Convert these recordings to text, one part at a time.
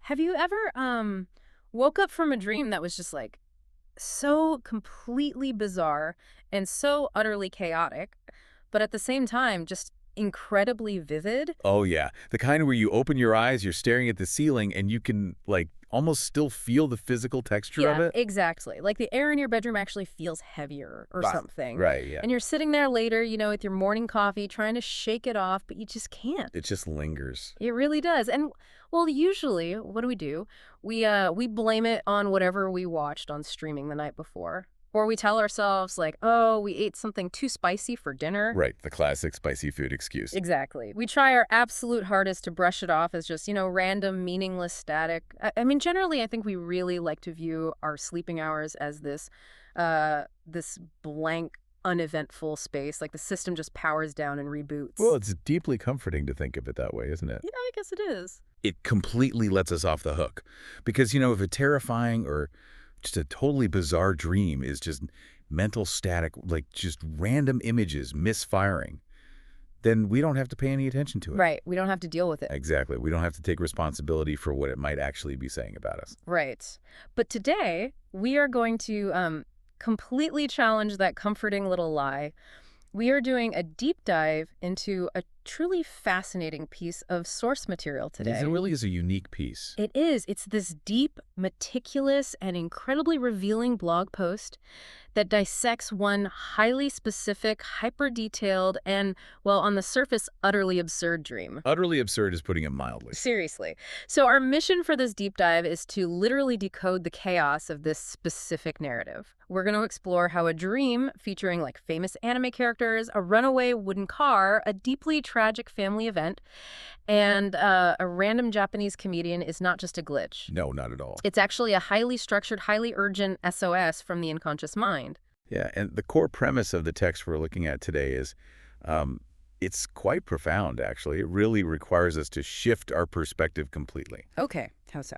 Have you ever woke up from a dream that was just like so completely bizarre and so utterly chaotic, but at the same time just incredibly vivid? Oh, yeah. The kind where you open your eyes, you're staring at the ceiling, and you can, like, almost still feel the physical texture of Yeah, it. exactly. Like the air in your bedroom actually feels heavier or Right. something. Right, yeah. And you're sitting there later, with your morning coffee trying to shake it off, but you just can't. It just lingers. It really does. And well, usually, what do? We blame it on whatever we watched on streaming the night before. Or we tell ourselves like, "Oh, we ate something too spicy for dinner." Right, the classic spicy food excuse. Exactly. We try our absolute hardest to brush it off as just, random, meaningless static. I mean, generally, I think we really like to view our sleeping hours as this blank, uneventful space. Like the system just powers down and Well, reboots. it's deeply comforting to think of it that way, isn't it? Yeah, I guess it is. It completely lets us off the hook. Because, if a terrifying or just a totally bizarre dream is just mental static, like just random images misfiring, then we don't have to pay any attention to it. Right. We don't have to deal with it. Exactly. We don't have to take responsibility for what it might actually be saying about us. Right. But today, we are going to completely challenge that comforting little lie. We are doing a deep dive into a truly fascinating piece of source material It today. really is a unique piece. It is. It's this deep, meticulous, and incredibly revealing blog post that dissects one highly specific, hyper-detailed, and, well, on the surface, utterly absurd dream. Utterly absurd is putting it mildly. Seriously. So our mission for this deep dive is to literally decode the chaos of this specific narrative. We're going to explore how a dream featuring like famous anime characters, a runaway wooden car, a deeply tragic family event, and a random Japanese comedian is not just a glitch. No, not at all. It's actually a highly structured, highly urgent SOS from the unconscious mind. Yeah, and the core premise of the text we're looking at today is it's quite profound, actually. It really requires us to shift our perspective completely. Okay, how so?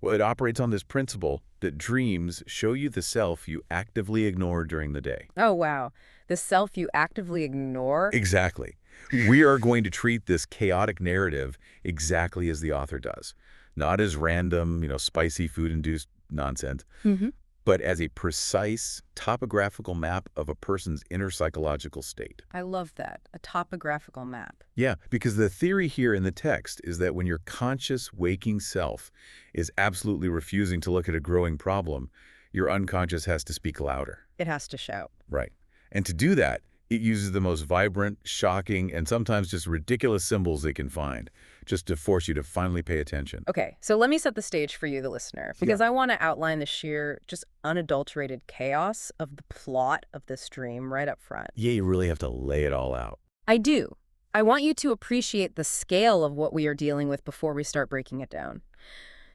Well, it operates on this principle that dreams show you the self you actively ignore during the day. Oh, wow. The self you actively ignore? Exactly. We are going to treat this chaotic narrative exactly as the author does. Not as random, spicy food-induced nonsense, Mm-hmm. but as a precise topographical map of a person's inner psychological state. I love that. A topographical map. Yeah, because the theory here in the text is that when your conscious waking self is absolutely refusing to look at a growing problem, your unconscious has to speak louder. It has to shout. Right. And to do that, it uses the most vibrant, shocking, and sometimes just ridiculous symbols it can find, just to force you to finally pay attention. Okay, so let me set the stage for you, the listener, because I want to outline the sheer, just unadulterated chaos of the plot of this dream right up front. Yeah, you really have to lay it all out. I do. I want you to appreciate the scale of what we are dealing with before we start breaking it down.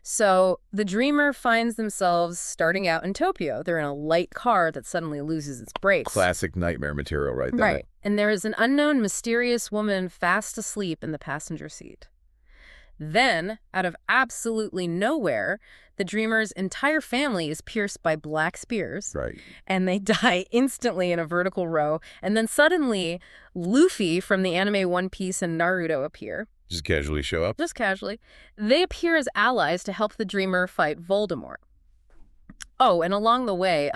So the dreamer finds themselves starting out in Tokyo. They're in a light car that suddenly loses its brakes. Classic nightmare material right there. Right. And there is an unknown mysterious woman fast asleep in the passenger seat. Then, out of absolutely nowhere, the dreamer's entire family is pierced by black spears. Right. And they die instantly in a vertical row. And then suddenly, Luffy from the anime One Piece and Naruto appear. Just casually show up. Just casually. They appear as allies to help the dreamer fight Voldemort. Oh, and along the way,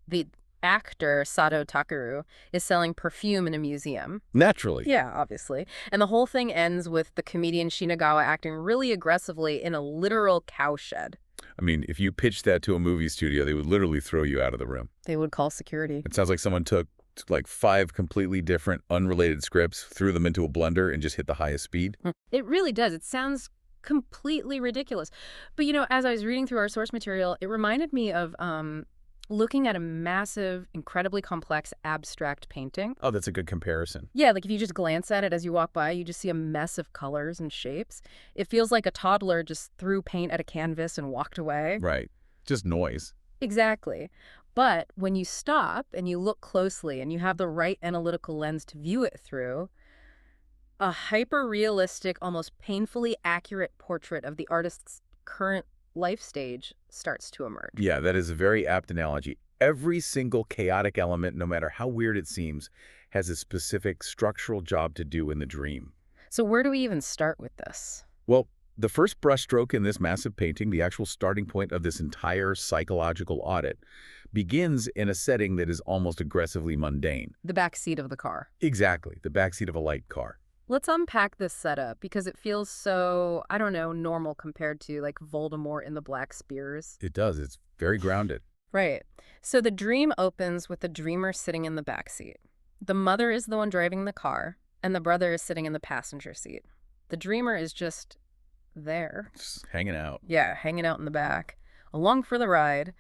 the actor Sato Takeru is selling perfume in a museum. Naturally. Yeah, obviously. And the whole thing ends with the comedian Shinagawa acting really aggressively in a literal cowshed. I mean, if you pitched that to a movie studio, they would literally throw you out of the room. They would call security. It sounds like someone took like 5 completely different, unrelated scripts, threw them into a blender, and just hit the highest speed. It really does. It sounds completely ridiculous. But, as I was reading through our source material, it reminded me of looking at a massive, incredibly complex, abstract painting. Oh, that's a good comparison. Yeah, like if you just glance at it as you walk by, you just see a mess of colors and shapes. It feels like a toddler just threw paint at a canvas and walked away. Right. Just noise. Exactly. But when you stop and you look closely and you have the right analytical lens to view it through, a hyper-realistic, almost painfully accurate portrait of the artist's current life stage starts to emerge. Yeah, that is a very apt analogy. Every single chaotic element, no matter how weird it seems, has a specific structural job to do in the dream. So where do we even start with this? Well, The first brushstroke in this massive painting, the actual starting point of this entire psychological audit, begins in a setting that is almost aggressively mundane. The back seat of the car. Exactly, the backseat of a light car. Let's unpack this setup because it feels so, I don't know, normal compared to like Voldemort in the Black Spears. It does. It's very grounded. Right. So the dream opens with the dreamer sitting in the back seat. The mother is the one driving the car, and the brother is sitting in the passenger seat. The dreamer is just there. Just hanging out. Yeah, hanging out in the back, along for the ride.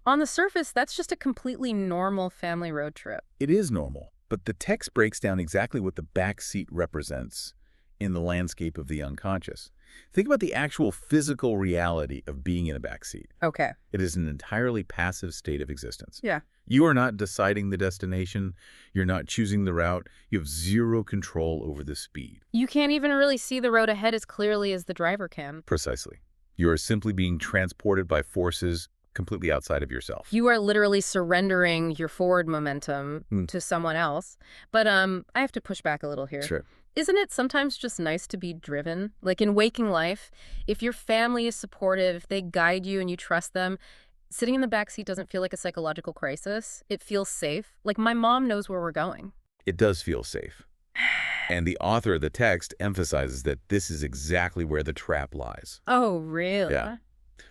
On the surface, that's just a completely normal family road trip. It is normal, but the text breaks down exactly what the back seat represents in the landscape of the unconscious. Think about the actual physical reality of being in a back seat. Okay. It is an entirely passive state of existence. Yeah. You are not deciding the destination. You're not choosing the route. You have zero control over the speed. You can't even really see the road ahead as clearly as the driver can. Precisely. You are simply being transported by forces completely outside of yourself. You are literally surrendering your forward momentum to someone else. But I have to push back a little here. Sure. Isn't it sometimes just nice to be driven? Like in waking life, if your family is supportive, if they guide you and you trust them, sitting in the backseat doesn't feel like a psychological crisis. It feels safe. Like my mom knows where we're going. It does feel safe. And the author of the text emphasizes that this is exactly where the trap lies. Oh, really? Yeah.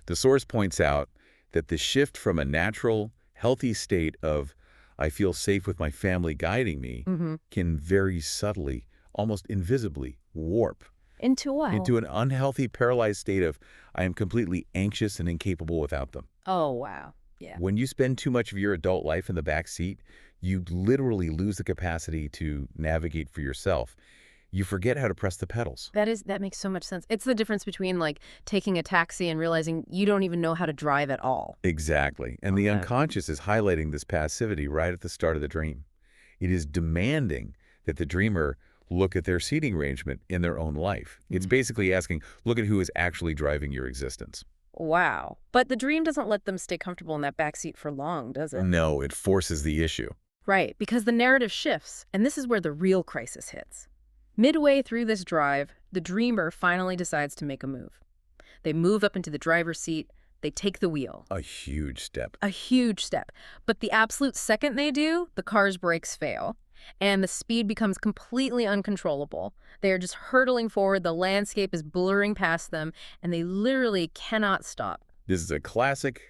The source points out that the shift from a natural, healthy state of, I feel safe with my family guiding me, can very subtly, almost invisibly, warp Into what? into an unhealthy, paralyzed state of, I am completely anxious and incapable without them. Oh, wow. Yeah. When you spend too much of your adult life in the back seat, you literally lose the capacity to navigate for yourself. You forget how to press the pedals. That makes so much sense. It's the difference between like taking a taxi and realizing you don't even know how to drive at all. Exactly. And the Okay. unconscious is highlighting this passivity right at the start of the dream. It is demanding that the dreamer look at their seating arrangement in their own life. It's basically asking, look at who is actually driving your existence. Wow. But the dream doesn't let them stay comfortable in that backseat for long, does it? No, it forces the issue. Right, because the narrative shifts, and this is where the real crisis hits. Midway through this drive, the dreamer finally decides to make a move. They move up into the driver's seat, they take the wheel. A huge step. A huge step. But the absolute second they do, the car's brakes fail, and the speed becomes completely uncontrollable. They are just hurtling forward, the landscape is blurring past them, and they literally cannot stop. This is a classic,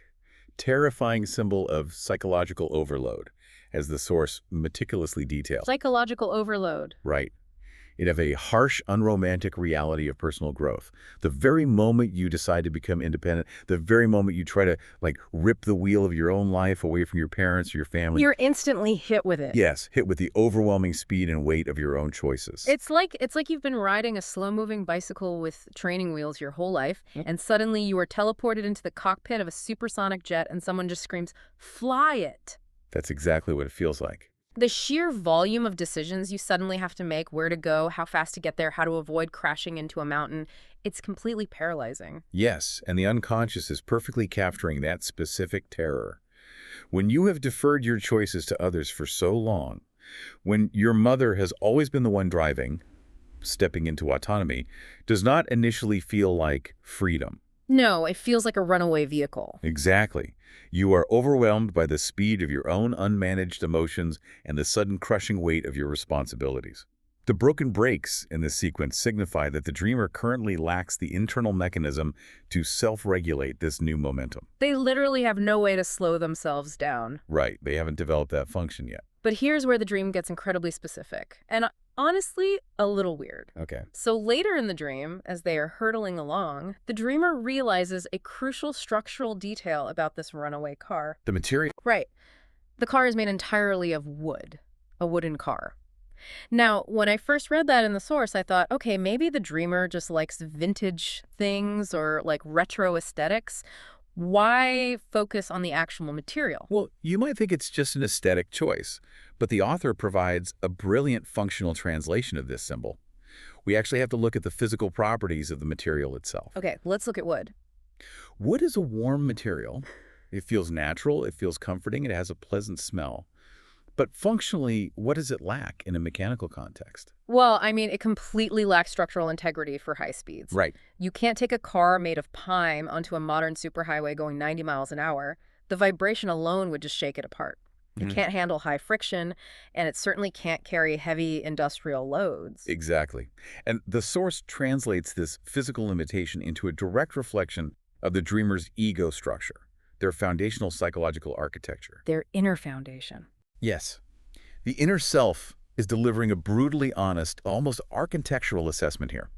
terrifying symbol of psychological overload, as the source meticulously details. Psychological overload. Right. It have a harsh, unromantic reality of personal growth. The very moment you decide to become independent, the very moment you try to, like, rip the wheel of your own life away from your parents or your family. You're instantly hit with it. Yes, hit with the overwhelming speed and weight of your own choices. It's like you've been riding a slow-moving bicycle with training wheels your whole life, and suddenly you are teleported into the cockpit of a supersonic jet and someone just screams, "Fly it!" That's exactly what it feels like. The sheer volume of decisions you suddenly have to make, where to go, how fast to get there, how to avoid crashing into a mountain, it's completely paralyzing. Yes, and the unconscious is perfectly capturing that specific terror. When you have deferred your choices to others for so long, when your mother has always been the one driving, stepping into autonomy, does not initially feel like freedom. No, it feels like a runaway vehicle. Exactly. You are overwhelmed by the speed of your own unmanaged emotions and the sudden crushing weight of your responsibilities. The broken brakes in this sequence signify that the dreamer currently lacks the internal mechanism to self-regulate this new momentum. They literally have no way to slow themselves down. Right, they haven't developed that function yet. But here's where the dream gets incredibly specific, and honestly, a little weird. Okay. So later in the dream, as they are hurtling along, the dreamer realizes a crucial structural detail about this runaway car. The material. Right. The car is made entirely of wood, a wooden car. Now, when I first read that in the source, I thought, okay, maybe the dreamer just likes vintage things or like retro aesthetics. Why focus on the actual material? Well, you might think it's just an aesthetic choice, but the author provides a brilliant functional translation of this symbol. We actually have to look at the physical properties of the material itself. Okay, let's look at wood. Wood is a warm material. It feels natural, it feels comforting, it has a pleasant smell. But functionally, what does it lack in a mechanical context? Well, I mean, it completely lacks structural integrity for high speeds. Right. You can't take a car made of pine onto a modern superhighway going 90 miles an hour. The vibration alone would just shake it apart. It Mhm. can't handle high friction, and it certainly can't carry heavy industrial loads. Exactly. And the source translates this physical limitation into a direct reflection of the dreamer's ego structure, their foundational psychological architecture. Their inner foundation. Yes. The inner self is delivering a brutally honest, almost architectural assessment here.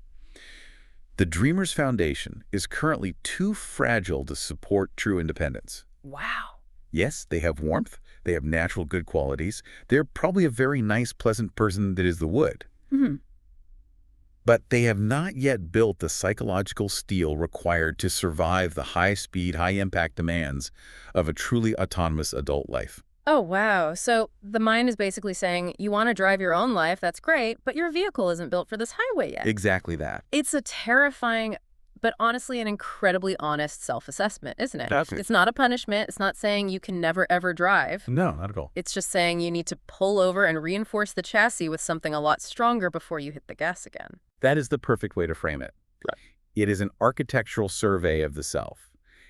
The dreamer's foundation is currently too fragile to support true independence. Wow. Yes, they have warmth, they have natural good qualities, they're probably a very nice, pleasant person that is the wood. Hmm. But they have not yet built the psychological steel required to survive the high-speed, high-impact demands of a truly autonomous adult life. Oh, wow. So the mind is basically saying, you want to drive your own life, that's great, but your vehicle isn't built for this highway yet. Exactly that. It's a terrifying, but honestly an incredibly honest self-assessment, isn't it? Definitely. It's not a punishment. It's not saying you can never, ever drive. No, not at all. It's just saying you need to pull over and reinforce the chassis with something a lot stronger before you hit the gas again. That is the perfect way to frame it. Right. It is an architectural survey of the self.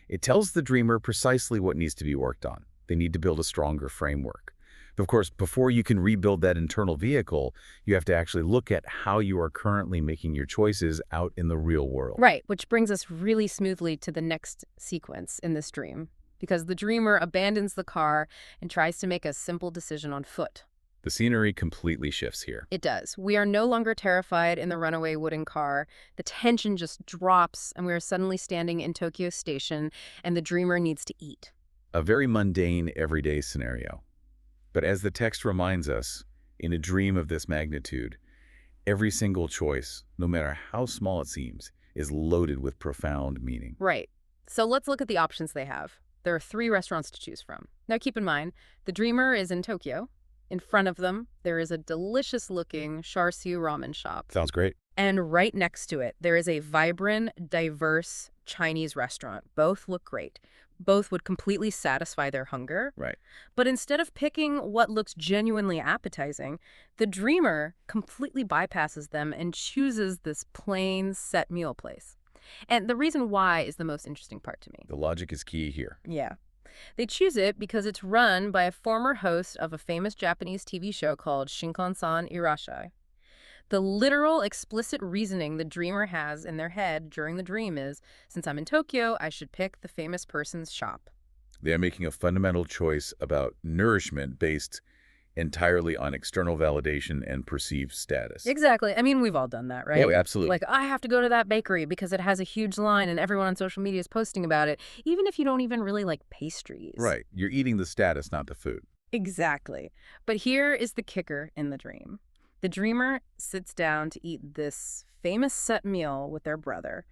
It tells the dreamer precisely what needs to be worked on. They need to build a stronger framework. But of course, before you can rebuild that internal vehicle, you have to actually look at how you are currently making your choices out in the real world. Right, which brings us really smoothly to the next sequence in this dream, because the dreamer abandons the car and tries to make a simple decision on foot. The scenery completely shifts here. It does. We are no longer terrified in the runaway wooden car. The tension just drops, and we are suddenly standing in Tokyo Station, and the dreamer needs to eat. A very mundane, everyday scenario. But as the text reminds us, in a dream of this magnitude, every single choice, no matter how small it seems, is loaded with profound meaning. Right. So let's look at the options they have. There are 3 restaurants to choose from. Now keep in mind, the dreamer is in Tokyo. In front of them, there is a delicious-looking char-siu ramen shop. Sounds great. And right next to it, there is a vibrant, diverse Chinese restaurant. Both look great. Both would completely satisfy their hunger. Right. But instead of picking what looks genuinely appetizing, the dreamer completely bypasses them and chooses this plain set meal place. And the reason why is the most interesting part to me. The logic is key here. Yeah. They choose it because it's run by a former host of a famous Japanese TV show called Shinkansen Irashai. The literal, explicit reasoning the dreamer has in their head during the dream is, since I'm in Tokyo, I should pick the famous person's shop. They are making a fundamental choice about nourishment based entirely on external validation and perceived status. Exactly. I mean, we've all done that, right? Yeah, absolutely. Like, I have to go to that bakery because it has a huge line and everyone on social media is posting about it, even if you don't even really like pastries. Right. You're eating the status, not the food. Exactly. But here is the kicker in the dream. The dreamer sits down to eat this famous set meal with their brother.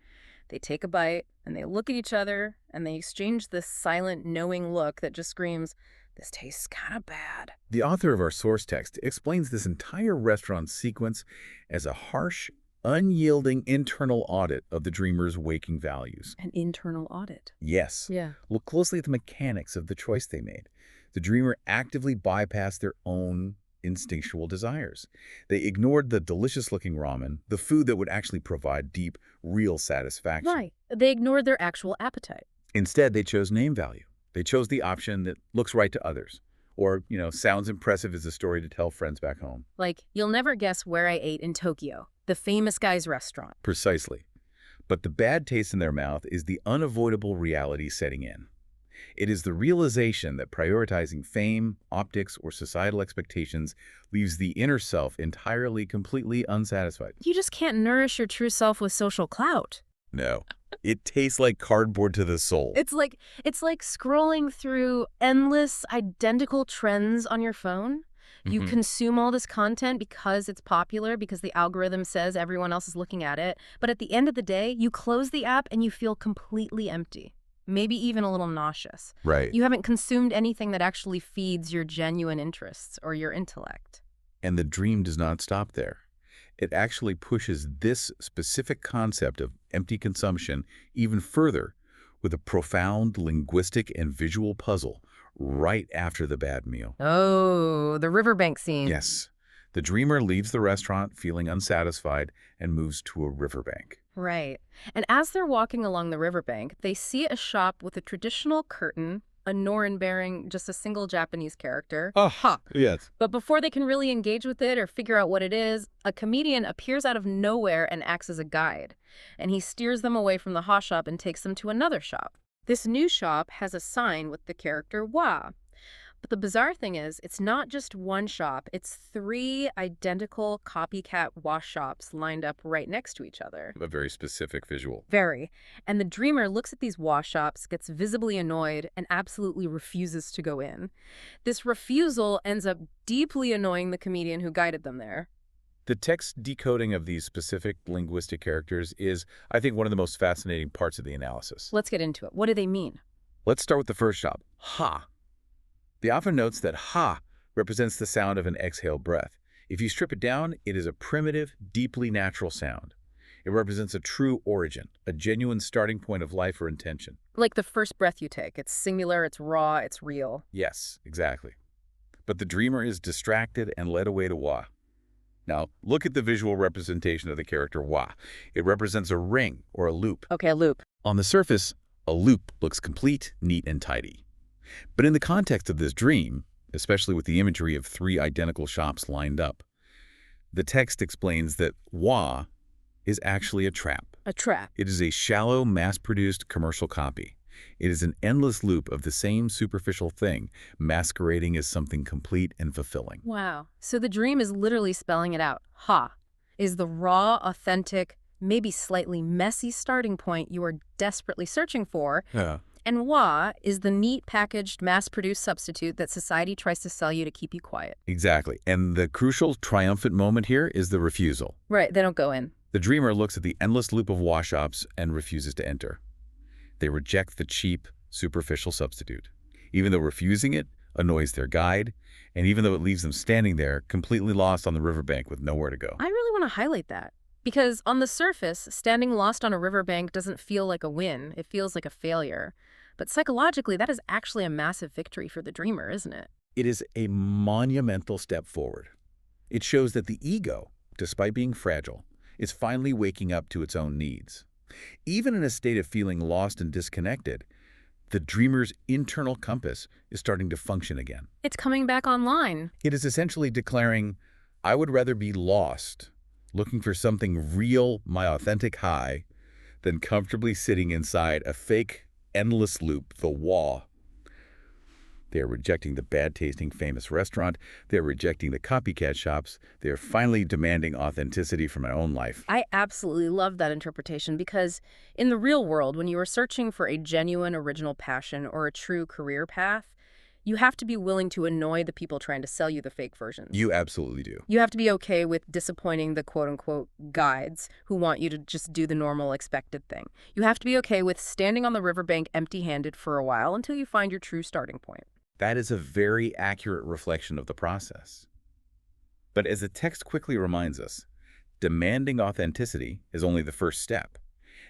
They take a bite, and they look at each other, and they exchange this silent, knowing look that just screams, this tastes kind of bad. The author of our source text explains this entire restaurant sequence as a harsh, unyielding internal audit of the dreamer's waking values. An internal audit. Yes. Yeah. Look closely at the mechanics of the choice they made. The dreamer actively bypassed their own instinctual desires. They ignored the delicious-looking ramen, the food that would actually provide deep, real satisfaction. Right. They ignored their actual appetite. Instead, they chose name value. They chose the option that looks right to others, or, sounds impressive as a story to tell friends back home. Like, you'll never guess where I ate in Tokyo, the famous guy's restaurant. Precisely. But the bad taste in their mouth is the unavoidable reality setting in. It is the realization that prioritizing fame, optics, or societal expectations leaves the inner self entirely, completely unsatisfied. You just can't nourish your true self with social clout. No. It tastes like cardboard to the soul. It's like scrolling through endless identical trends on your phone. You consume all this content because it's popular, because the algorithm says everyone else is looking at it. But at the end of the day, you close the app and you feel completely empty. Maybe even a little nauseous. Right. You haven't consumed anything that actually feeds your genuine interests or your intellect. And the dream does not stop there. It actually pushes this specific concept of empty consumption even further with a profound linguistic and visual puzzle right after the bad meal. Oh, the riverbank scene. Yes, the dreamer leaves the restaurant feeling unsatisfied and moves to a riverbank. Right. And as they're walking along the riverbank, they see a shop with a traditional curtain, a Norin bearing just a single Japanese character. Oh, Ha! yes. But before they can really engage with it or figure out what it is, a comedian appears out of nowhere and acts as a guide. And he steers them away from the ha shop and takes them to another shop. This new shop has a sign with the character wa. But the bizarre thing is, it's not just one shop, it's three identical copycat wash shops lined up right next to each other. A very specific visual. Very. And the dreamer looks at these wash shops, gets visibly annoyed, and absolutely refuses to go in. This refusal ends up deeply annoying the comedian who guided them there. The text decoding of these specific linguistic characters is, I think, one of the most fascinating parts of the analysis. Let's get into it. What do they mean? Let's start with the first shop, ha. The author notes that ha represents the sound of an exhale breath. If you strip it down, it is a primitive, deeply natural sound. It represents a true origin, a genuine starting point of life or intention. Like the first breath you take. It's singular, it's raw, it's real. Yes, exactly. But the dreamer is distracted and led away to wa. Now, look at the visual representation of the character wa. It represents a ring or a loop. Okay, a loop. On the surface, a loop looks complete, neat, and tidy. But in the context of this dream, especially with the imagery of three identical shops lined up, the text explains that wa is actually a trap. A trap. It is a shallow, mass-produced commercial copy. It is an endless loop of the same superficial thing, masquerading as something complete and fulfilling. Wow. So the dream is literally spelling it out. Ha is the raw, authentic, maybe slightly messy starting point you are desperately searching for. Yeah. And wa is the neat, packaged, mass-produced substitute that society tries to sell you to keep you quiet. Exactly. And the crucial, triumphant moment here is the refusal. Right, they don't go in. The dreamer looks at the endless loop of wash shops and refuses to enter. They reject the cheap, superficial substitute. Even though refusing it annoys their guide, and even though it leaves them standing there, completely lost on the riverbank with nowhere to go. I really want to highlight that. Because on the surface, standing lost on a riverbank doesn't feel like a win. It feels like a failure. But psychologically, that is actually a massive victory for the dreamer, isn't it? It is a monumental step forward. It shows that the ego, despite being fragile, is finally waking up to its own needs. Even in a state of feeling lost and disconnected, the dreamer's internal compass is starting to function again. It's coming back online. It is essentially declaring, I would rather be lost, looking for something real, my authentic high, than comfortably sitting inside a fake, endless loop, the wa. They are rejecting the bad-tasting famous restaurant. They are rejecting the copycat shops. They are finally demanding authenticity from my own life. I absolutely love that interpretation because in the real world, when you are searching for a genuine original passion or a true career path, you have to be willing to annoy the people trying to sell you the fake versions. You absolutely do. You have to be okay with disappointing the quote-unquote guides who want you to just do the normal expected thing. You have to be okay with standing on the riverbank empty-handed for a while until you find your true starting point. That is a very accurate reflection of the process. But as the text quickly reminds us, demanding authenticity is only the first step.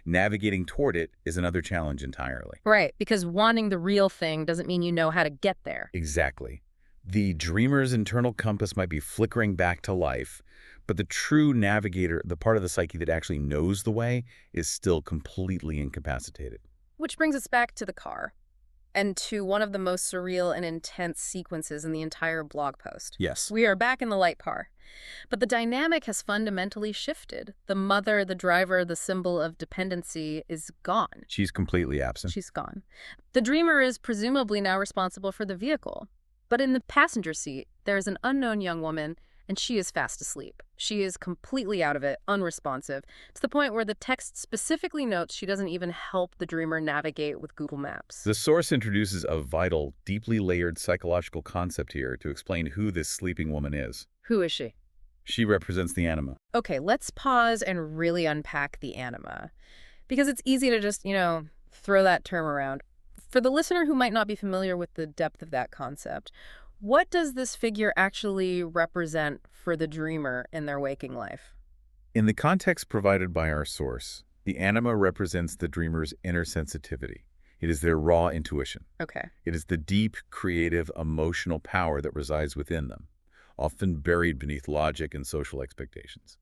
Navigating toward it is another challenge entirely. Right, because wanting the real thing doesn't mean you know how to get there. Exactly. The dreamer's internal compass might be flickering back to life, but the true navigator, the part of the psyche that actually knows the way, is still completely incapacitated. Which brings us back to the car, and to one of the most surreal and intense sequences in the entire blog post. Yes. We are back in the light car. But the dynamic has fundamentally shifted. The mother, the driver, the symbol of dependency is gone. She's completely absent. She's gone. The dreamer is presumably now responsible for the vehicle. But in the passenger seat, there is an unknown young woman, and she is fast asleep. She is completely out of it, unresponsive, to the point where the text specifically notes she doesn't even help the dreamer navigate with Google Maps. The source introduces a vital, deeply layered psychological concept here to explain who this sleeping woman is. Who is she? She represents the anima. Okay, let's pause and really unpack the anima. Because it's easy to just, throw that term around. For the listener who might not be familiar with the depth of that concept, what does this figure actually represent for the dreamer in their waking life? In the context provided by our source, the anima represents the dreamer's inner sensitivity. It is their raw intuition. Okay. It is the deep, creative, emotional power that resides within them, often buried beneath logic and social expectations.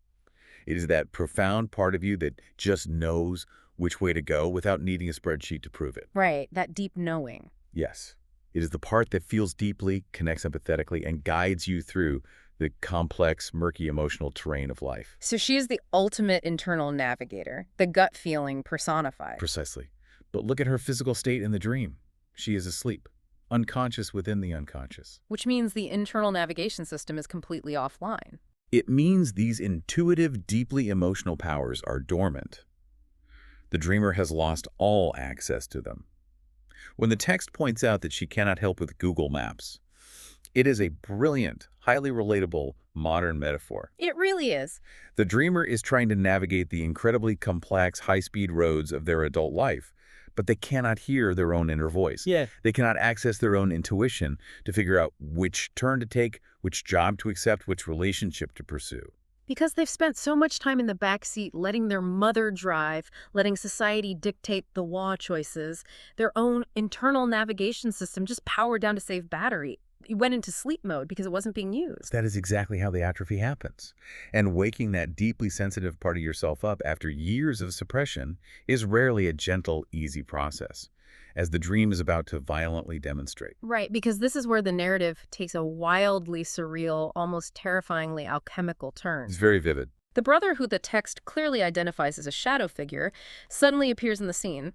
It is that profound part of you that just knows which way to go without needing a spreadsheet to prove it. Right, that deep knowing. Yes, it is the part that feels deeply, connects empathetically, and guides you through the complex, murky emotional terrain of life. So she is the ultimate internal navigator, the gut feeling personified. Precisely. But look at her physical state in the dream. She is asleep, unconscious within the unconscious. Which means the internal navigation system is completely offline. It means these intuitive, deeply emotional powers are dormant. The dreamer has lost all access to them. When the text points out that she cannot help with Google Maps, it is a brilliant, highly relatable, modern metaphor. It really is. The dreamer is trying to navigate the incredibly complex, high-speed roads of their adult life, but they cannot hear their own inner voice. Yeah. They cannot access their own intuition to figure out which turn to take, which job to accept, which relationship to pursue. Because they've spent so much time in the backseat letting their mother drive, letting society dictate the law choices, their own internal navigation system just powered down to save battery. It went into sleep mode because it wasn't being used. That is exactly how the atrophy happens. And waking that deeply sensitive part of yourself up after years of suppression is rarely a gentle, easy process, as the dream is about to violently demonstrate. Right, because this is where the narrative takes a wildly surreal, almost terrifyingly alchemical turn. It's very vivid. The brother, who the text clearly identifies as a shadow figure, suddenly appears in the scene.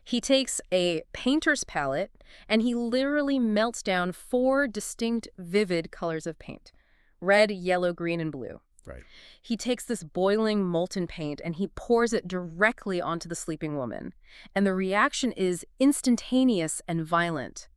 He takes a painter's palette and he literally melts down 4 distinct, vivid colors of paint: red, yellow, green, and blue. Right. He takes this boiling molten paint and he pours it directly onto the sleeping woman. And the reaction is instantaneous and violent.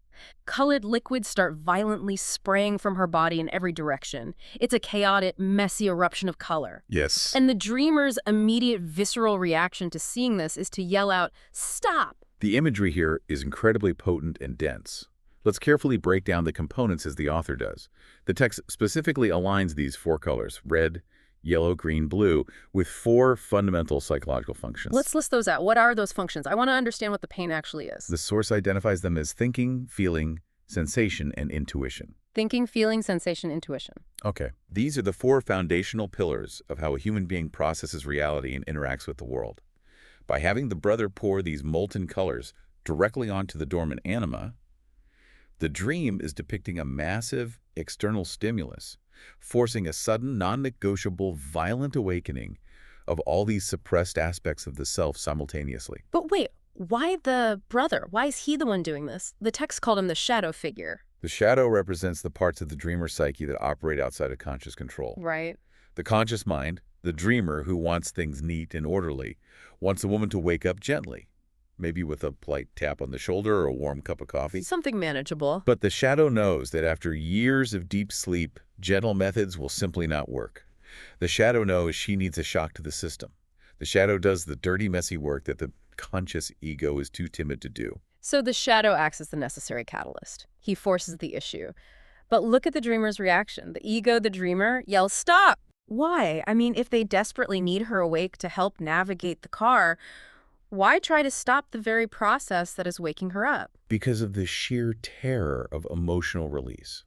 Colored liquids start violently spraying from her body in every direction. It's a chaotic, messy eruption of color. Yes. And the dreamer's immediate visceral reaction to seeing this is to yell out, "Stop!" The imagery here is incredibly potent and dense. Let's carefully break down the components as the author does. The text specifically aligns these 4 colors, red, yellow, green, blue, with 4 fundamental psychological functions. Let's list those out. What are those functions? I want to understand what the paint actually is. The source identifies them as thinking, feeling, sensation, and intuition. Thinking, feeling, sensation, intuition. Okay. These are the 4 foundational pillars of how a human being processes reality and interacts with the world. By having the brother pour these molten colors directly onto the dormant anima, the dream is depicting a massive external stimulus, forcing a sudden, non-negotiable, violent awakening of all these suppressed aspects of the self simultaneously. But wait, why the brother? Why is he the one doing this? The text called him the shadow figure. The shadow represents the parts of the dreamer psyche that operate outside of conscious control. Right. The conscious mind, the dreamer who wants things neat and orderly, wants a woman to wake up gently, maybe with a polite tap on the shoulder or a warm cup of coffee. Something manageable. But the shadow knows that after years of deep sleep, gentle methods will simply not work. The shadow knows she needs a shock to the system. The shadow does the dirty, messy work that the conscious ego is too timid to do. So the shadow acts as the necessary catalyst. He forces the issue. But look at the dreamer's reaction. The ego, the dreamer, yells, "Stop!" Why? I mean, if they desperately need her awake to help navigate the car, why try to stop the very process that is waking her up? Because of the sheer terror of emotional release.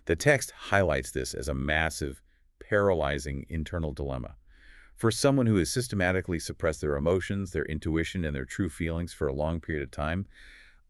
The text highlights this as a massive, paralyzing internal dilemma. For someone who has systematically suppressed their emotions, their intuition, and their true feelings for a long period of time,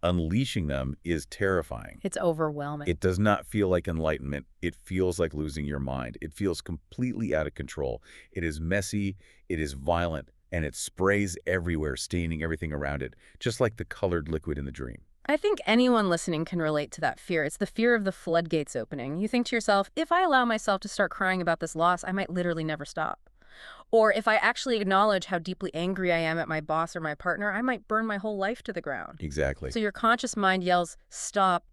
unleashing them is terrifying. It's overwhelming. It does not feel like enlightenment. It feels like losing your mind. It feels completely out of control. It is messy, it is violent, and it sprays everywhere, staining everything around it, just like the colored liquid in the dream. I think anyone listening can relate to that fear. It's the fear of the floodgates opening. You think to yourself, if I allow myself to start crying about this loss, I might literally never stop. Or if I actually acknowledge how deeply angry I am at my boss or my partner, I might burn my whole life to the ground. Exactly. So your conscious mind yells, "Stop,"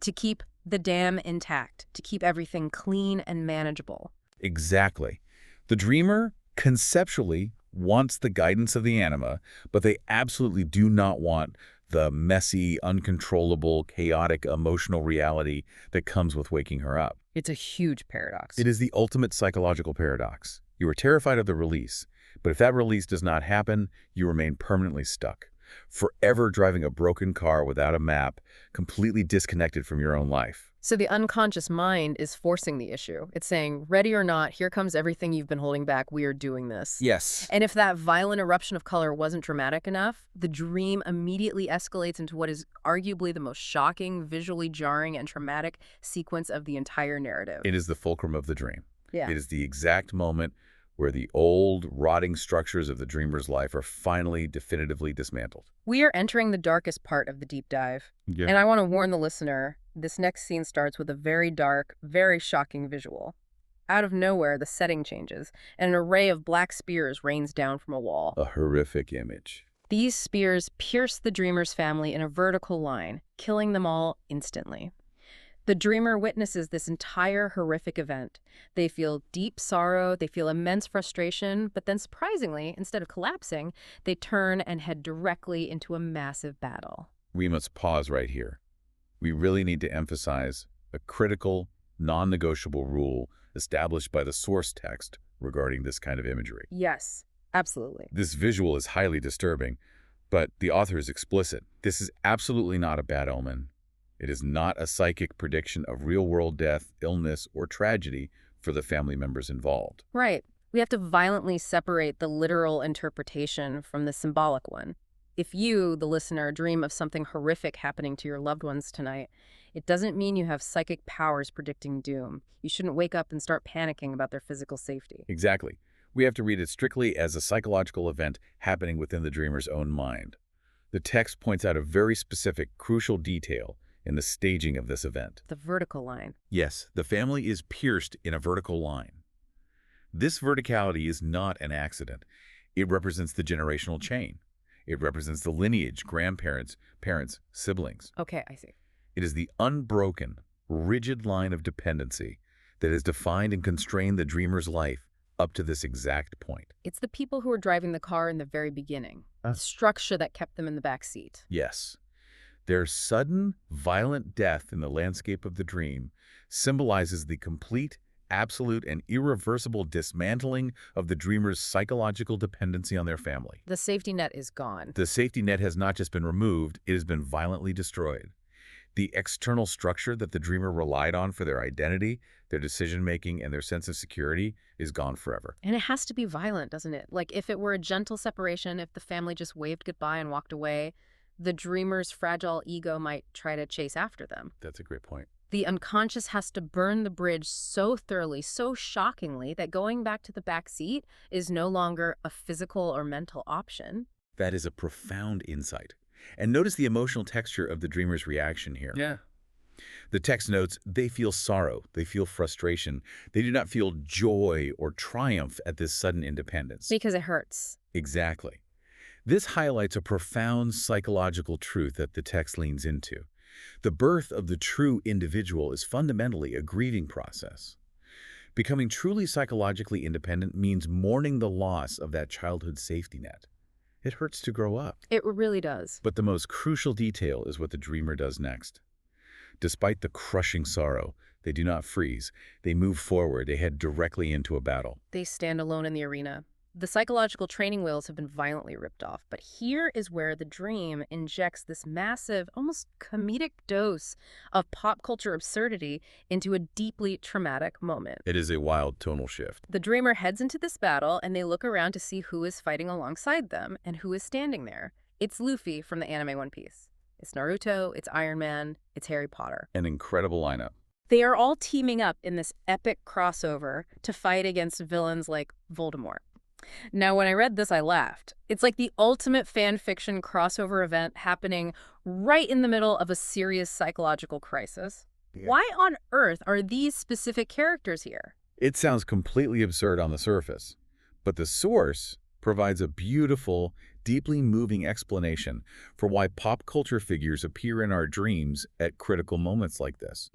to keep the dam intact, to keep everything clean and manageable. Exactly. The dreamer conceptually wants the guidance of the anima, but they absolutely do not want the messy, uncontrollable, chaotic emotional reality that comes with waking her up. It's a huge paradox. It is the ultimate psychological paradox. You are terrified of the release, but if that release does not happen, you remain permanently stuck. Forever driving a broken car without a map, completely disconnected from your own life. So the unconscious mind is forcing the issue. It's saying, ready or not, here comes everything you've been holding back. We are doing this. Yes. And if that violent eruption of color wasn't dramatic enough, the dream immediately escalates into what is arguably the most shocking, visually jarring, and traumatic sequence of the entire narrative. It is the fulcrum of the dream. Yeah. It is the exact moment where the old, rotting structures of the dreamer's life are finally definitively dismantled. We are entering the darkest part of the deep dive. Yeah. And I want to warn the listener, this next scene starts with a very dark, very shocking visual. Out of nowhere, the setting changes, and an array of black spears rains down from a wall. A horrific image. These spears pierce the dreamer's family in a vertical line, killing them all instantly. The dreamer witnesses this entire horrific event. They feel deep sorrow, they feel immense frustration, but then surprisingly, instead of collapsing, they turn and head directly into a massive battle. We must pause right here. We really need to emphasize a critical, non-negotiable rule established by the source text regarding this kind of imagery. Yes, absolutely. This visual is highly disturbing, but the author is explicit. This is absolutely not a bad omen. It is not a psychic prediction of real-world death, illness, or tragedy for the family members involved. Right. We have to violently separate the literal interpretation from the symbolic one. If you, the listener, dream of something horrific happening to your loved ones tonight, it doesn't mean you have psychic powers predicting doom. You shouldn't wake up and start panicking about their physical safety. Exactly. We have to read it strictly as a psychological event happening within the dreamer's own mind. The text points out a very specific, crucial detail in the staging of this event. The vertical line. Yes, the family is pierced in a vertical line. This verticality is not an accident. It represents the generational chain. It represents the lineage, grandparents, parents, siblings. Okay, I see. It is the unbroken, rigid line of dependency that has defined and constrained the dreamer's life up to this exact point. It's the people who were driving the car in the very beginning. The structure that kept them in the back seat. Yes. Their sudden, violent death in the landscape of the dream symbolizes the complete, absolute, and irreversible dismantling of the dreamer's psychological dependency on their family. The safety net is gone. The safety net has not just been removed, it has been violently destroyed. The external structure that the dreamer relied on for their identity, their decision-making, and their sense of security is gone forever. And it has to be violent, doesn't it? Like if it were a gentle separation, if the family just waved goodbye and walked away, the dreamer's fragile ego might try to chase after them. That's a great point. The unconscious has to burn the bridge so thoroughly, so shockingly, that going back to the back seat is no longer a physical or mental option. That is a profound insight. And notice the emotional texture of the dreamer's reaction here. Yeah. The text notes they feel sorrow, they feel frustration. They do not feel joy or triumph at this sudden independence. Because it hurts. Exactly. This highlights a profound psychological truth that the text leans into. The birth of the true individual is fundamentally a grieving process. Becoming truly psychologically independent means mourning the loss of that childhood safety net. It hurts to grow up. It really does. But the most crucial detail is what the dreamer does next. Despite the crushing sorrow, they do not freeze. They move forward. They head directly into a battle. They stand alone in the arena. The psychological training wheels have been violently ripped off, but here is where the dream injects this massive, almost comedic dose of pop culture absurdity into a deeply traumatic moment. It is a wild tonal shift. The dreamer heads into this battle, and they look around to see who is fighting alongside them and who is standing there. It's Luffy from the anime One Piece. It's Naruto, it's Iron Man, it's Harry Potter. An incredible lineup. They are all teaming up in this epic crossover to fight against villains like Voldemort. Now, when I read this, I laughed. It's like the ultimate fan fiction crossover event happening right in the middle of a serious psychological crisis. Yeah. Why on earth are these specific characters here? It sounds completely absurd on the surface, but the source provides a beautiful, deeply moving explanation for why pop culture figures appear in our dreams at critical moments like this.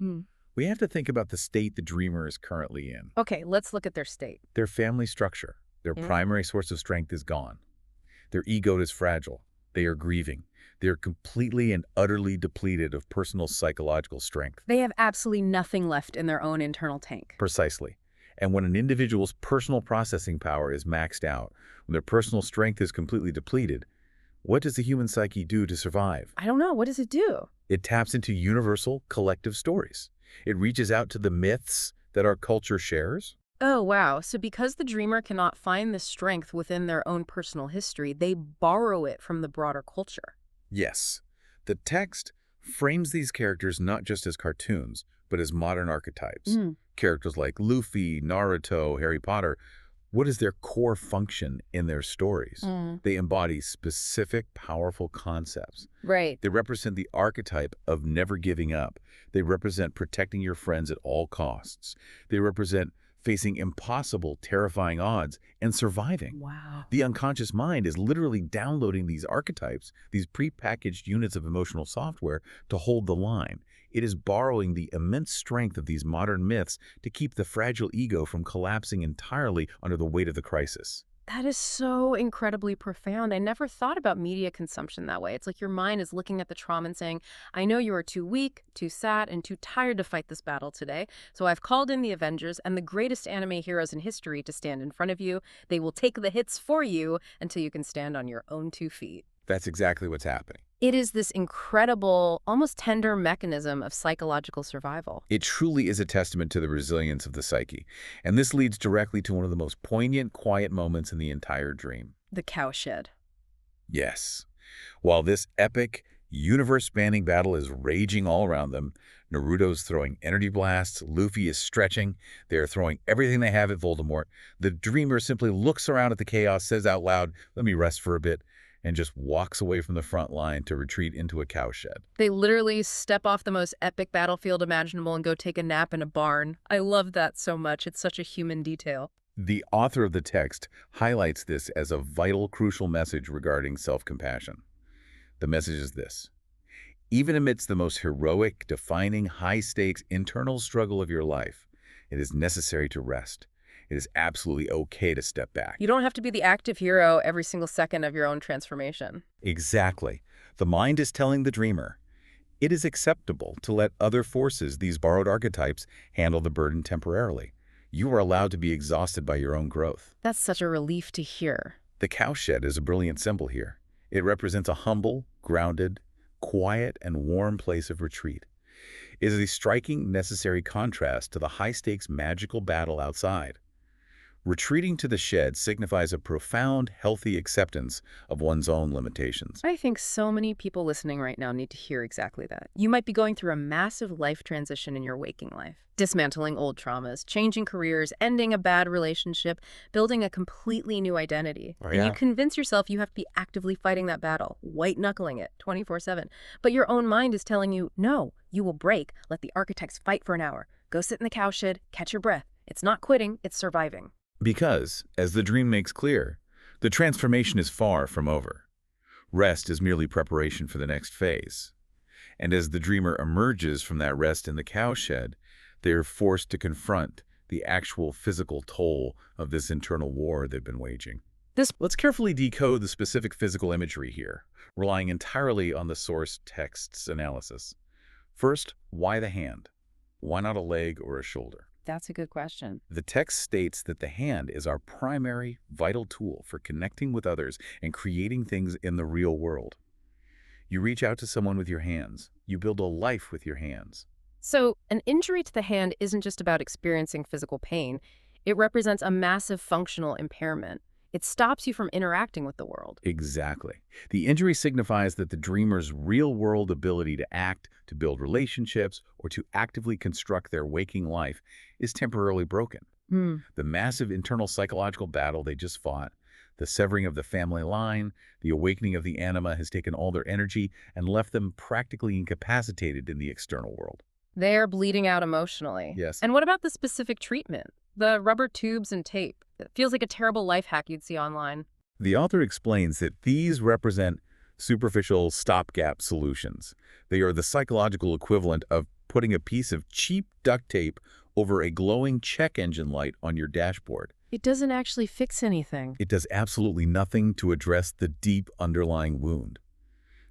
We have to think about the state the dreamer is currently in. Okay, let's look at their state. Their family structure. Their primary source of strength is gone. Their ego is fragile. They are grieving. They are completely and utterly depleted of personal psychological strength. They have absolutely nothing left in their own internal tank. Precisely. And when an individual's personal processing power is maxed out, when their personal strength is completely depleted, What does the human psyche do to survive? I don't know. What does it do? It taps into universal collective stories. It reaches out to the myths that our culture shares. Oh, wow. So because the dreamer cannot find the strength within their own personal history, they borrow it from the broader culture. Yes, the text frames these characters not just as cartoons, but as modern archetypes. Mm. Characters like Luffy, Naruto, Harry Potter. What is their core function in their stories? Mm. They embody specific, powerful concepts. Right. They represent the archetype of never giving up. They represent protecting your friends at all costs. They represent facing impossible, terrifying odds and surviving. Wow. The unconscious mind is literally downloading these archetypes, these prepackaged units of emotional software, to hold the line. It is borrowing the immense strength of these modern myths to keep the fragile ego from collapsing entirely under the weight of the crisis. That is so incredibly profound. I never thought about media consumption that way. It's like your mind is looking at the trauma and saying, I know you are too weak, too sad, and too tired to fight this battle today. So I've called in the Avengers and the greatest anime heroes in history to stand in front of you. They will take the hits for you until you can stand on your own 2 feet. That's exactly what's happening. It is this incredible, almost tender mechanism of psychological survival. It truly is a testament to the resilience of the psyche. And this leads directly to one of the most poignant, quiet moments in the entire dream. The cowshed. Yes. While this epic, universe-spanning battle is raging all around them, Naruto's throwing energy blasts, Luffy is stretching, they're throwing everything they have at Voldemort. The dreamer simply looks around at the chaos, says out loud, "Let me rest for a bit," and just walks away from the front line to retreat into a cowshed. They literally step off the most epic battlefield imaginable and go take a nap in a barn. I love that so much. It's such a human detail. The author of the text highlights this as a vital, crucial message regarding self-compassion. The message is this: even amidst the most heroic, defining, high-stakes internal struggle of your life, it is necessary to rest. It is absolutely okay to step back. You don't have to be the active hero every single second of your own transformation. Exactly. The mind is telling the dreamer, it is acceptable to let other forces, these borrowed archetypes, handle the burden temporarily. You are allowed to be exhausted by your own growth. That's such a relief to hear. The cowshed is a brilliant symbol here. It represents a humble, grounded, quiet, and warm place of retreat. It is a striking, necessary contrast to the high-stakes magical battle outside. Retreating to the shed signifies a profound, healthy acceptance of one's own limitations. I think so many people listening right now need to hear exactly that. You might be going through a massive life transition in your waking life. Dismantling old traumas, changing careers, ending a bad relationship, building a completely new identity. Oh, And yeah? you convince yourself you have to be actively fighting that battle, white-knuckling it 24/7. But your own mind is telling you, no, you will break. Let the architects fight for an hour. Go sit in the cowshed, catch your breath. It's not quitting, it's surviving. Because, as the dream makes clear, the transformation is far from over. Rest is merely preparation for the next phase. And as the dreamer emerges from that rest in the cowshed, they are forced to confront the actual physical toll of this internal war they've been waging. Let's carefully decode the specific physical imagery here, relying entirely on the source text's analysis. First, why the hand? Why not a leg or a shoulder? That's a good question. The text states that the hand is our primary, vital tool for connecting with others and creating things in the real world. You reach out to someone with your hands. You build a life with your hands. So an injury to the hand isn't just about experiencing physical pain. It represents a massive functional impairment. It stops you from interacting with the world. Exactly. The injury signifies that the dreamer's real-world ability to act, to build relationships, or to actively construct their waking life is temporarily broken. The massive internal psychological battle they just fought, the severing of the family line, the awakening of the anima has taken all their energy and left them practically incapacitated in the external world. They're bleeding out emotionally. Yes. And what about the specific treatment? The rubber tubes and tape. It feels like a terrible life hack you'd see online. The author explains that these represent superficial stopgap solutions. They are the psychological equivalent of putting a piece of cheap duct tape over a glowing check engine light on your dashboard. It doesn't actually fix anything. It does absolutely nothing to address the deep underlying wound.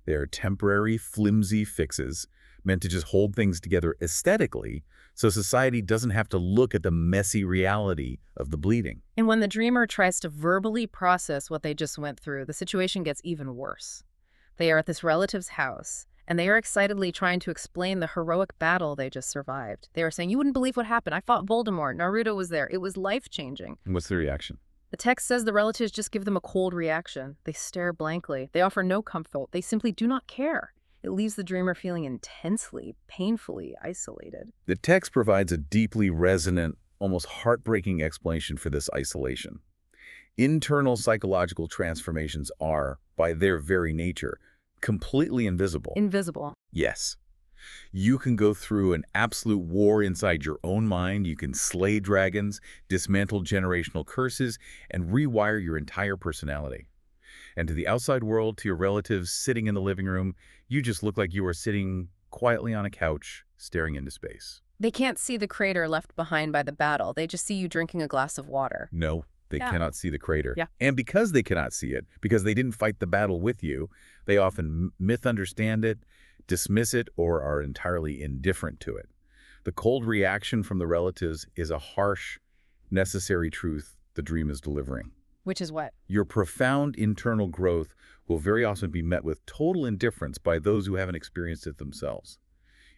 They are temporary, flimsy fixes meant to just hold things together aesthetically so society doesn't have to look at the messy reality of the bleeding. And when the dreamer tries to verbally process what they just went through, the situation gets even worse. They are at this relative's house, and they are excitedly trying to explain the heroic battle they just survived. They are saying, "You wouldn't believe what happened. I fought Voldemort. Naruto was there. It was life-changing." What's the reaction? The text says the relatives just give them a cold reaction. They stare blankly. They offer no comfort. They simply do not care. It leaves the dreamer feeling intensely, painfully isolated. The text provides a deeply resonant, almost heartbreaking explanation for this isolation. Internal psychological transformations are, by their very nature, completely invisible. Invisible. Yes. You can go through an absolute war inside your own mind. You can slay dragons, dismantle generational curses, and rewire your entire personality. And to the outside world, to your relatives sitting in the living room, you just look like you are sitting quietly on a couch, staring into space. They can't see the crater left behind by the battle. They just see you drinking a glass of water. No, they cannot see the crater. Yeah. And because they cannot see it, because they didn't fight the battle with you, they often misunderstand it, dismiss it, or are entirely indifferent to it. The cold reaction from the relatives is a harsh, necessary truth the dream is delivering. Which is what? Your profound internal growth will very often be met with total indifference by those who haven't experienced it themselves.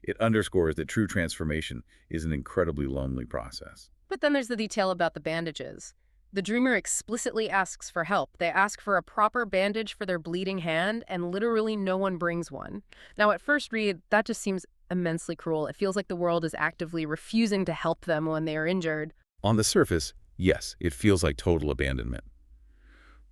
It underscores that true transformation is an incredibly lonely process. But then there's the detail about the bandages. The dreamer explicitly asks for help. They ask for a proper bandage for their bleeding hand, and literally no one brings one. Now, at first read, that just seems immensely cruel. It feels like the world is actively refusing to help them when they are injured. On the surface, yes, it feels like total abandonment.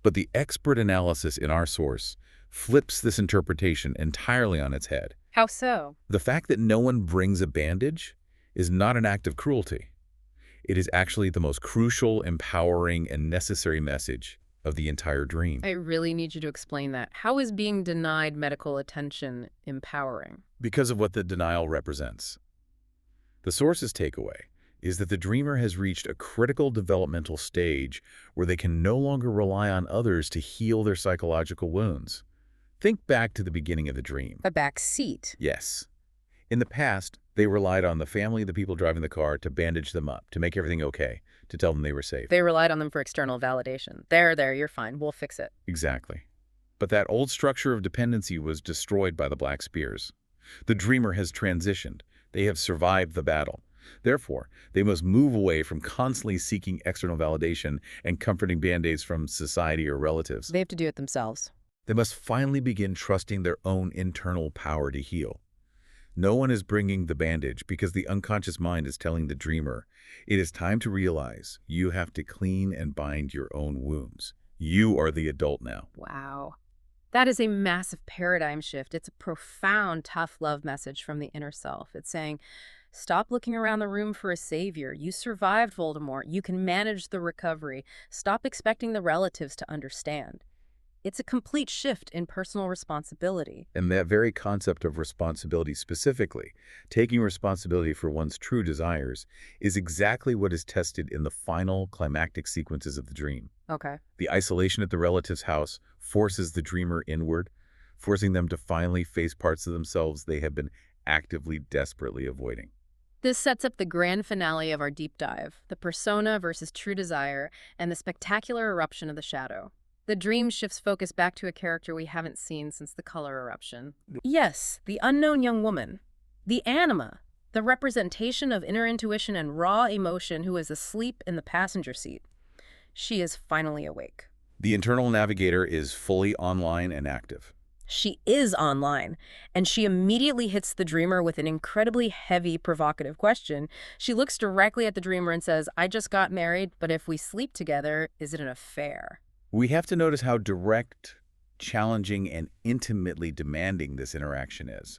But the expert analysis in our source flips this interpretation entirely on its head. How so? The fact that no one brings a bandage is not an act of cruelty. It is actually the most crucial, empowering, and necessary message of the entire dream. I really need you to explain that. How is being denied medical attention empowering? Because of what the denial represents. The source's takeaway is that the dreamer has reached a critical developmental stage where they can no longer rely on others to heal their psychological wounds. Think back to the beginning of the dream. A back seat. Yes. In the past, they relied on the family, the people driving the car, to bandage them up, to make everything okay, to tell them they were safe. They relied on them for external validation. There, you're fine. We'll fix it. Exactly. But that old structure of dependency was destroyed by the Black Spears. The dreamer has transitioned. They have survived the battle. Therefore, they must move away from constantly seeking external validation and comforting band-aids from society or relatives. They have to do it themselves. They must finally begin trusting their own internal power to heal. No one is bringing the bandage because the unconscious mind is telling the dreamer, it is time to realize you have to clean and bind your own wounds. You are the adult now. Wow. That is a massive paradigm shift. It's a profound, tough love message from the inner self. It's saying, stop looking around the room for a savior. You survived Voldemort. You can manage the recovery. Stop expecting the relatives to understand. It's a complete shift in personal responsibility. And that very concept of responsibility specifically, taking responsibility for one's true desires, is exactly what is tested in the final climactic sequences of the dream. Okay. The isolation at the relative's house forces the dreamer inward, forcing them to finally face parts of themselves they have been actively, desperately avoiding. This sets up the grand finale of our deep dive, the persona versus true desire, and the spectacular eruption of the shadow. The dream shifts focus back to a character we haven't seen since the color eruption. Yes, the unknown young woman. The anima, the representation of inner intuition and raw emotion who is asleep in the passenger seat. She is finally awake. The internal navigator is fully online and active. She is online, and she immediately hits the dreamer with an incredibly heavy, provocative question. She looks directly at the dreamer and says, I just got married, but if we sleep together, is it an affair? We have to notice how direct, challenging, and intimately demanding this interaction is.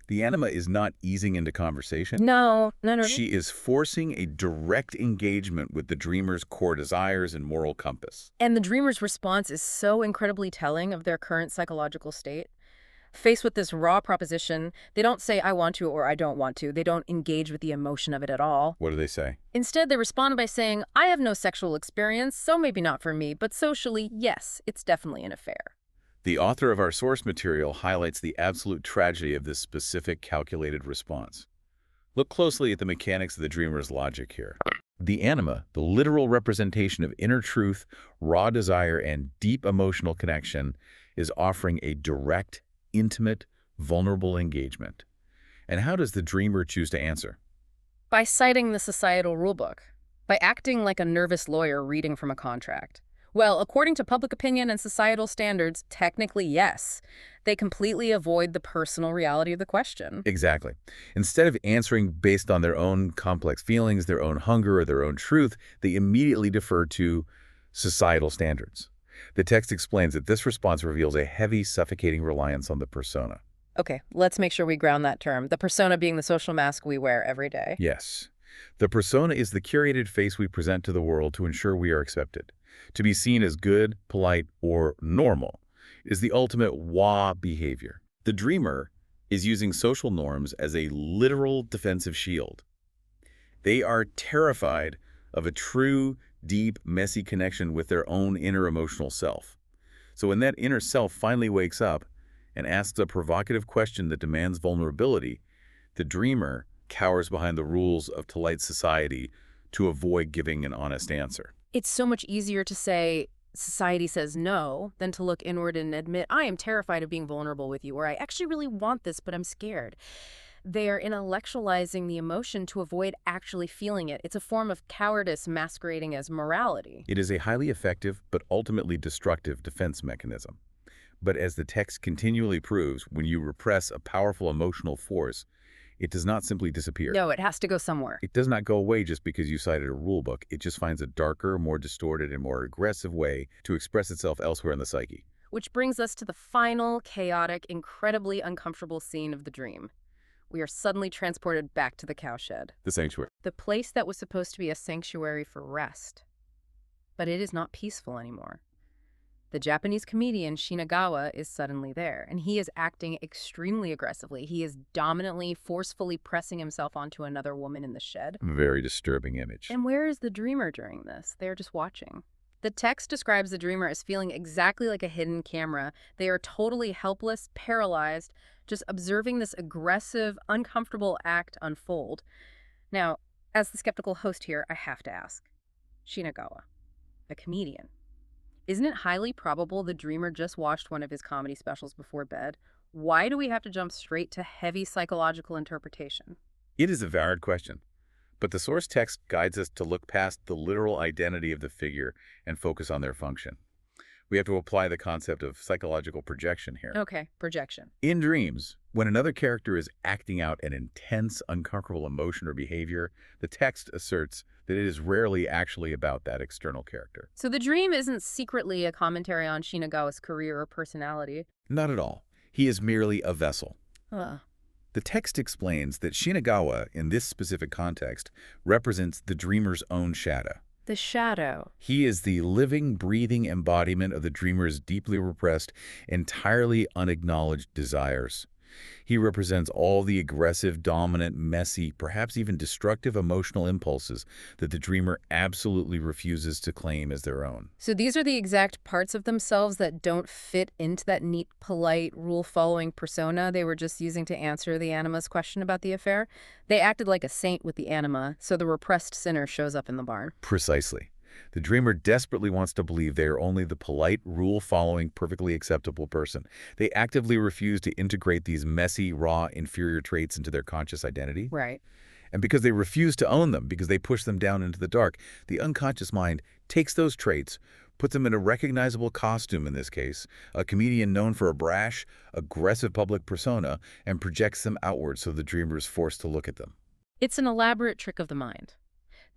The anima is not easing into conversation. No. She is forcing a direct engagement with the dreamer's core desires and moral compass. And the dreamer's response is so incredibly telling of their current psychological state. Faced with this raw proposition, they don't say, I want to or I don't want to. They don't engage with the emotion of it at all. What do they say? Instead, they respond by saying, I have no sexual experience, so maybe not for me, but socially, yes, it's definitely an affair. The author of our source material highlights the absolute tragedy of this specific calculated response. Look closely at the mechanics of the dreamer's logic here. The anima, the literal representation of inner truth, raw desire, and deep emotional connection, is offering a direct, intimate, vulnerable engagement. And how does the dreamer choose to answer? By citing the societal rulebook, by acting like a nervous lawyer reading from a contract. Well, according to public opinion and societal standards, technically yes. They completely avoid the personal reality of the question. Exactly. Instead of answering based on their own complex feelings, their own hunger, or their own truth, they immediately defer to societal standards. The text explains that this response reveals a heavy, suffocating reliance on the persona. Okay, let's make sure we ground that term. The persona being the social mask we wear every day. Yes. The persona is the curated face we present to the world to ensure we are accepted. To be seen as good, polite, or normal is the ultimate wa behavior. The dreamer is using social norms as a literal defensive shield. They are terrified of a true, deep, messy connection with their own inner emotional self. So when that inner self finally wakes up and asks a provocative question that demands vulnerability, the dreamer cowers behind the rules of polite society to avoid giving an honest answer. It's so much easier to say, society says no, than to look inward and admit, I am terrified of being vulnerable with you, or I actually really want this, but I'm scared. They are intellectualizing the emotion to avoid actually feeling it. It's a form of cowardice masquerading as morality. It is a highly effective but ultimately destructive defense mechanism. But as the text continually proves, when you repress a powerful emotional force, it does not simply disappear. No, it has to go somewhere. It does not go away just because you cited a rule book. It just finds a darker, more distorted, and more aggressive way to express itself elsewhere in the psyche. Which brings us to the final, chaotic, incredibly uncomfortable scene of the dream. We are suddenly transported back to the cowshed. The sanctuary. The place that was supposed to be a sanctuary for rest. But it is not peaceful anymore. The Japanese comedian Shinagawa is suddenly there, and he is acting extremely aggressively. He is dominantly, forcefully pressing himself onto another woman in the shed. Very disturbing image. And where is the dreamer during this? They are just watching. The text describes the dreamer as feeling exactly like a hidden camera. They are totally helpless, paralyzed, just observing this aggressive, uncomfortable act unfold. Now, as the skeptical host here, I have to ask. Shinagawa, a comedian. Isn't it highly probable the dreamer just watched one of his comedy specials before bed? Why do we have to jump straight to heavy psychological interpretation? It is a valid question, but the source text guides us to look past the literal identity of the figure and focus on their function. We have to apply the concept of psychological projection here. Okay, projection. In dreams, when another character is acting out an intense, uncomfortable emotion or behavior, the text asserts that it is rarely actually about that external character. So the dream isn't secretly a commentary on Shinagawa's career or personality. Not at all. He is merely a vessel. Ugh. The text explains that Shinagawa, in this specific context, represents the dreamer's own shadow. The shadow. He is the living, breathing embodiment of the dreamer's deeply repressed, entirely unacknowledged desires. He represents all the aggressive, dominant, messy, perhaps even destructive emotional impulses that the dreamer absolutely refuses to claim as their own. So these are the exact parts of themselves that don't fit into that neat, polite, rule-following persona they were just using to answer the anima's question about the affair. They acted like a saint with the anima, so the repressed sinner shows up in the barn. Precisely. The dreamer desperately wants to believe they are only the polite, rule-following, perfectly acceptable person. They actively refuse to integrate these messy, raw, inferior traits into their conscious identity. Right. And because they refuse to own them, because they push them down into the dark, the unconscious mind takes those traits, puts them in a recognizable costume in this case, a comedian known for a brash, aggressive public persona, and projects them outward so the dreamer is forced to look at them. It's an elaborate trick of the mind.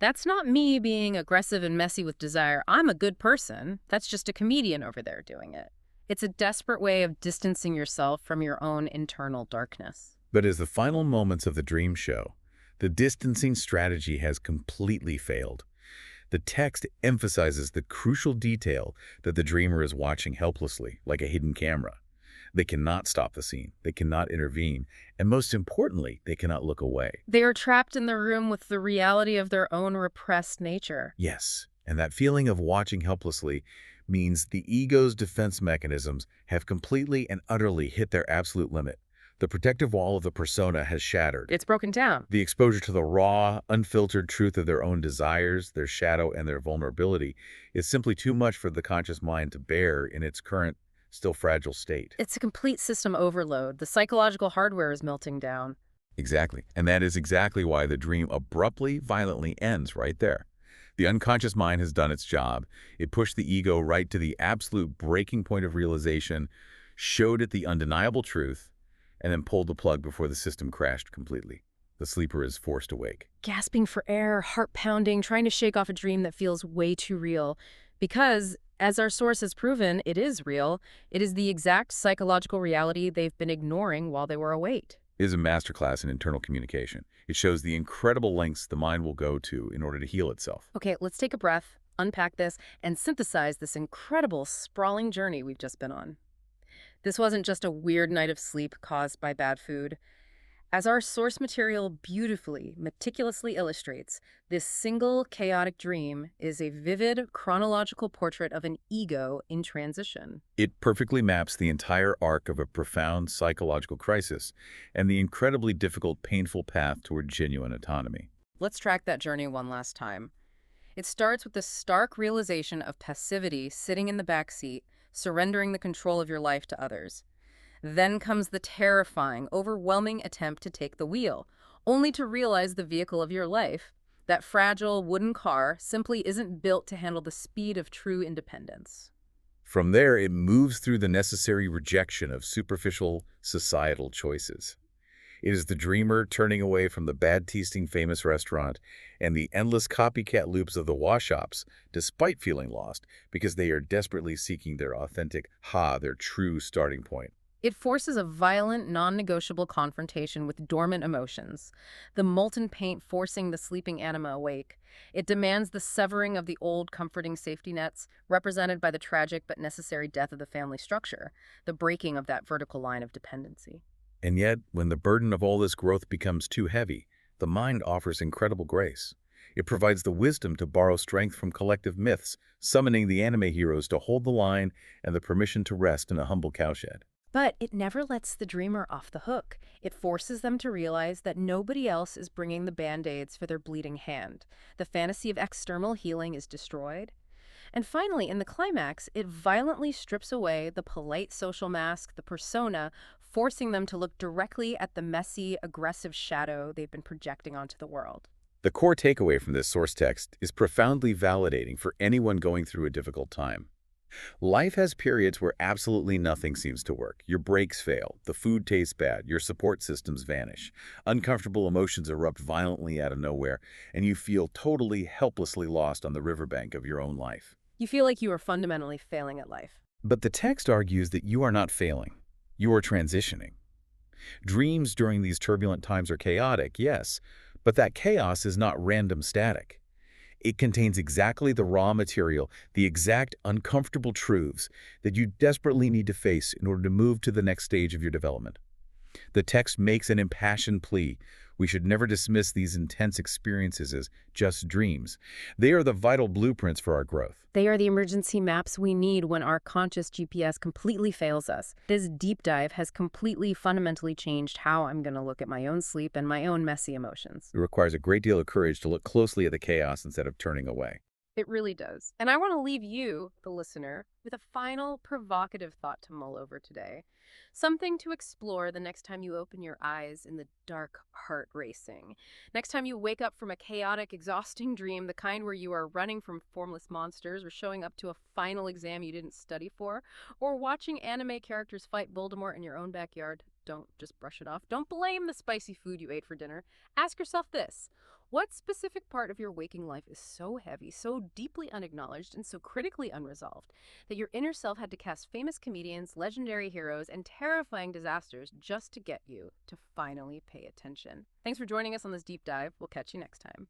That's not me being aggressive and messy with desire. I'm a good person. That's just a comedian over there doing it. It's a desperate way of distancing yourself from your own internal darkness. But as the final moments of the dream show, the distancing strategy has completely failed. The text emphasizes the crucial detail that the dreamer is watching helplessly, like a hidden camera. They cannot stop the scene. They cannot intervene. And most importantly, they cannot look away. They are trapped in the room with the reality of their own repressed nature. Yes, and that feeling of watching helplessly means the ego's defense mechanisms have completely and utterly hit their absolute limit. The protective wall of the persona has shattered. It's broken down. The exposure to the raw, unfiltered truth of their own desires, their shadow, and their vulnerability is simply too much for the conscious mind to bear in its current still fragile state. It's a complete system overload. The psychological hardware is melting down. Exactly. And that is exactly why the dream abruptly, violently ends right there. The unconscious mind has done its job. It pushed the ego right to the absolute breaking point of realization, showed it the undeniable truth, and then pulled the plug before the system crashed completely. The sleeper is forced awake. Gasping for air, heart pounding, trying to shake off a dream that feels way too real. Because, as our source has proven, it is real. It is the exact psychological reality they've been ignoring while they were awake. It is a masterclass in internal communication. It shows the incredible lengths the mind will go to in order to heal itself. Okay, let's take a breath, unpack this, and synthesize this incredible, sprawling journey we've just been on. This wasn't just a weird night of sleep caused by bad food. As our source material beautifully, meticulously illustrates, this single chaotic dream is a vivid, chronological portrait of an ego in transition. It perfectly maps the entire arc of a profound psychological crisis and the incredibly difficult, painful path toward genuine autonomy. Let's track that journey one last time. It starts with the stark realization of passivity sitting in the back seat, surrendering the control of your life to others. Then comes the terrifying, overwhelming attempt to take the wheel, only to realize the vehicle of your life, that fragile wooden car, simply isn't built to handle the speed of true independence. From there, it moves through the necessary rejection of superficial societal choices. It is the dreamer turning away from the bad-tasting famous restaurant and the endless copycat loops of the wash-ups, despite feeling lost, because they are desperately seeking their authentic, their true starting point. It forces a violent, non-negotiable confrontation with dormant emotions, the molten paint forcing the sleeping anima awake. It demands the severing of the old, comforting safety nets, represented by the tragic but necessary death of the family structure, the breaking of that vertical line of dependency. And yet, when the burden of all this growth becomes too heavy, the mind offers incredible grace. It provides the wisdom to borrow strength from collective myths, summoning the anime heroes to hold the line and the permission to rest in a humble cowshed. But it never lets the dreamer off the hook. It forces them to realize that nobody else is bringing the band-aids for their bleeding hand. The fantasy of external healing is destroyed. And finally, in the climax, it violently strips away the polite social mask, the persona, forcing them to look directly at the messy, aggressive shadow they've been projecting onto the world. The core takeaway from this source text is profoundly validating for anyone going through a difficult time. Life has periods where absolutely nothing seems to work. Your brakes fail, the food tastes bad, your support systems vanish, uncomfortable emotions erupt violently out of nowhere, and you feel totally, helplessly lost on the riverbank of your own life. You feel like you are fundamentally failing at life. But the text argues that you are not failing. You are transitioning. Dreams during these turbulent times are chaotic, yes, but that chaos is not random static. It contains exactly the raw material, the exact uncomfortable truths that you desperately need to face in order to move to the next stage of your development. The text makes an impassioned plea. We should never dismiss these intense experiences as just dreams. They are the vital blueprints for our growth. They are the emergency maps we need when our conscious GPS completely fails us. This deep dive has completely fundamentally changed how I'm going to look at my own sleep and my own messy emotions. It requires a great deal of courage to look closely at the chaos instead of turning away. It really does. And I want to leave you, the listener, with a final provocative thought to mull over today. Something to explore the next time you open your eyes in the dark, heart racing. Next time you wake up from a chaotic, exhausting dream, the kind where you are running from formless monsters or showing up to a final exam you didn't study for, or watching anime characters fight Voldemort in your own backyard. Don't just brush it off. Don't blame the spicy food you ate for dinner. Ask yourself this. What specific part of your waking life is so heavy, so deeply unacknowledged, and so critically unresolved that your inner self had to cast famous comedians, legendary heroes, and terrifying disasters just to get you to finally pay attention? Thanks for joining us on this deep dive. We'll catch you next time.